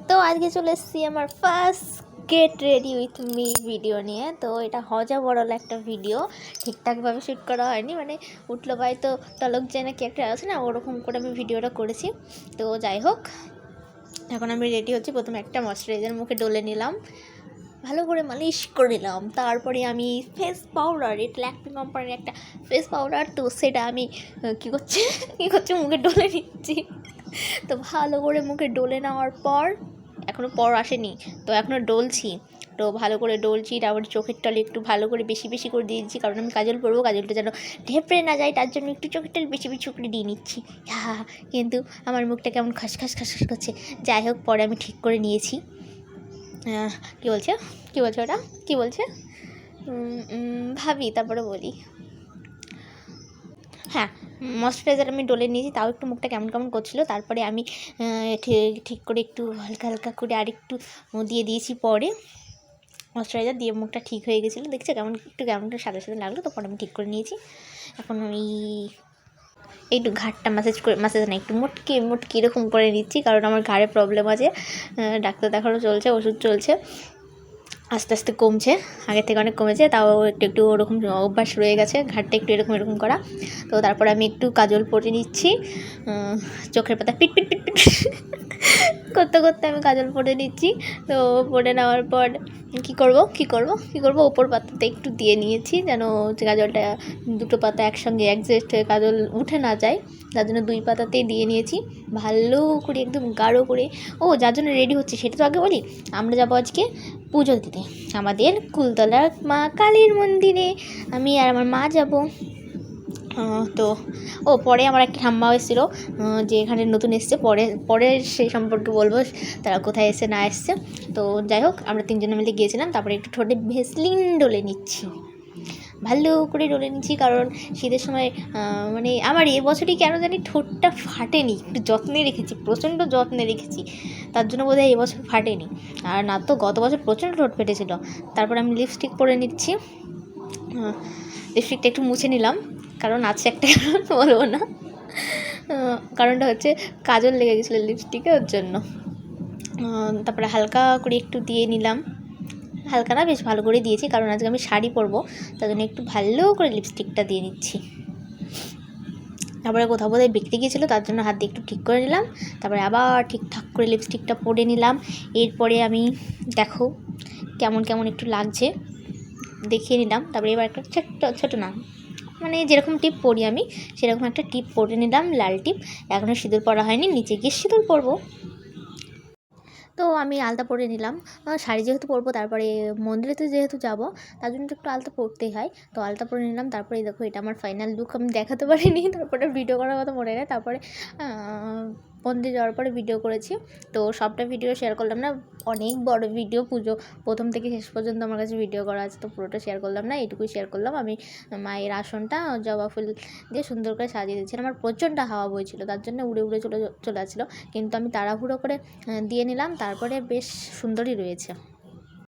তো আজকে চলে এসেছি আমার first get ready with me video নিয়ে। তো এটা হজা বড়ল একটা ভিডিও, ঠিকঠাকভাবে শ্যুট করা হয়নি, মানে উঠলো ভাই তো টলক যায় না কি একটা আছে না, ওরকম করে আমি ভিডিওটা করেছি। তো যাই হোক, এখন আমি রেডি হচ্ছি। প্রথমে একটা ময়শ্চারাইজার মুখে ডলে নিলাম, ভালো করে মালিশ করে নিলাম। তারপরে আমি ফেস পাউডার, এটা ল্যাকমি কোম্পানির একটা ফেস পাউডার, তো সেটা আমি কী করছি মুখে ডলে নিচ্ছি। তো ভালো করে মুখে ডলে নেওয়ার পর, এখনও পর আসেনি তো এখনও ডলছি, তো ভালো করে ডলছি। তারপরে চোখের তলে একটু ভালো করে বেশি বেশি করে দিয়ে দিচ্ছি, কারণ আমি কাজল পরবো, কাজলটা যেন ঢেপড়ে না যায়, তার জন্য একটু চোখের তলে বেশি বেশি করে দিয়ে নিচ্ছি। হ্যাঁ, কিন্তু আমার মুখটা কেমন খাসখাস করছে। যাই হোক, পরে আমি ঠিক করে নিয়েছি। কী বলছে ওটা কী বলছে ভাবি, তারপরে বলি। হ্যাঁ, ময়শ্চারাইজার আমি ডলে নিয়েছি, তাও একটু মুখটা কেমন কেমন করছিলো। তারপরে আমি ঠিক করে একটু হালকা হালকা করে আরেকটু দিয়ে দিয়েছি। পরে ময়শ্চারাইজার দিয়ে মুখটা ঠিক হয়ে গেছিলো, দেখছো কেমন সাদা সাদা লাগলো। তো পরে আমি ঠিক করে নিয়েছি। এখন আমি একটু ঘাড়টা মাসাজ না, একটু মুটকি এরকম করে নিচ্ছি, কারণ আমার ঘাড়ে প্রবলেম আছে। ডাক্তার দেখানো চলছে, ওষুধ চলছে, আস্তে আস্তে কমছে, আগের থেকে অনেক কমেছে, তাও একটু ওরকম অভ্যাস রয়ে গেছে ঘাটটা একটু এরকম করা। তো তারপরে আমি একটু কাজল পরে নিচ্ছি, চোখের পাতা পিট পিট পিট পিট করতে আমি কাজল পরে নিচ্ছি। তো পরে নেওয়ার পর কী করবো ওপর পাতাতে একটু দিয়ে নিয়েছি, যেন কাজলটা দুটো পাতা একসঙ্গে অ্যাডজাস্ট হয়ে কাজল উঠে না যায়, তার জন্য দুই পাতাতেই দিয়ে নিয়েছি ভালো করে, একদম গাঢ় করে। যার জন্য রেডি হচ্ছে সেটা তো আগে বলি। আমরা যাবো আজকে পুজো দিতে আমাদের কুলতলার মা কালীর মন্দিরে, আমি আর আমার মা যাব। তো পরে আমার একটা ঠাম্মা এসেছিলো, যে এখানে নতুন এসছে, পরে সেই সম্পর্কে বলবো তারা কোথায় এসে না এসছে। তো যাই হোক, আমরা তিনজনে মিলে গিয়েছিলাম। তারপরে একটু ঠোঁটে ভেসলিন ডলে নিচ্ছি, ভালো করে ডলে নিচ্ছি, কারণ শীতের সময় মানে আমার এবছরই কেন জানি ঠোঁটটা ফাটেনি, একটু যত্নে রেখেছি, প্রচণ্ড যত্নে রেখেছি, তার জন্য বোধহয় এবছর ফাটেনি। আর না তো গত বছর প্রচণ্ড ঠোঁট ফেটেছিল। তারপর আমি লিপস্টিক পরে নিচ্ছি, লিপস্টিকটা একটু মুছে নিলাম, কারণ আছে একটা কারণ বলবো না, কারণটা হচ্ছে কাজল লেগে গেছিলো লিপস্টিকে, ওর জন্য। তারপরে হালকা করে একটু দিয়ে নিলাম, হালকা না বেশ ভালো করে দিয়েছি, কারণ আজকে আমি শাড়ি পরবো, তার জন্য একটু ভালো করে লিপস্টিকটা দিয়ে নিচ্ছি। তারপরে কোথাও বোধহয় বেঁকে গিয়েছিলো, তার জন্য হাত দিয়ে একটু ঠিক করে নিলাম। তারপরে আবার ঠিকঠাক করে লিপস্টিকটা পরে নিলাম। এরপরে আমি দেখো কেমন একটু লাগছে দেখিয়ে নিলাম। তারপরে এবার একটা ছোটো না, মানে যেরকম টিপ পরি আমি সেরকম একটা টিপ পরে নিলাম, লাল টিপ। এখনও সিঁদুর পরা হয়নি, নিচে গিয়ে সিঁদুর পরবো। তো আমি আলতা পরে নিলাম, শাড়ি যেহেতু পরবো, তারপরে মন্দিরেতে যেহেতু যাব, তার জন্য একটু আলতা পরতেই হয়। তো আলতা পরে নিলাম। তারপরে দেখো, এটা আমার ফাইনাল লুক, আমি দেখাতে পারিনি, তারপরে ভিডিও করার কথা মনে নেই। তারপরে মন্দিরে যাওয়ার পরে ভিডিও করেছি, তো সবটা ভিডিও শেয়ার করলাম না, অনেক বড় ভিডিও, পুজো প্রথম থেকে শেষ পর্যন্ত আমার কাছে ভিডিও করা আছে, তো পুরোটা শেয়ার করলাম না, এইটুকুই শেয়ার করলাম। আমি মায়ের আসনটা জবা ফুল দিয়ে সুন্দর করে সাজিয়ে দিয়েছিলাম। আমার প্রচণ্ড হাওয়া বইছিল, তার জন্য উড়ে চলে আসছিলো, কিন্তু আমি তাড়াহুড়ো করে দিয়ে নিলাম, তারপরে বেশ সুন্দরই রয়েছে।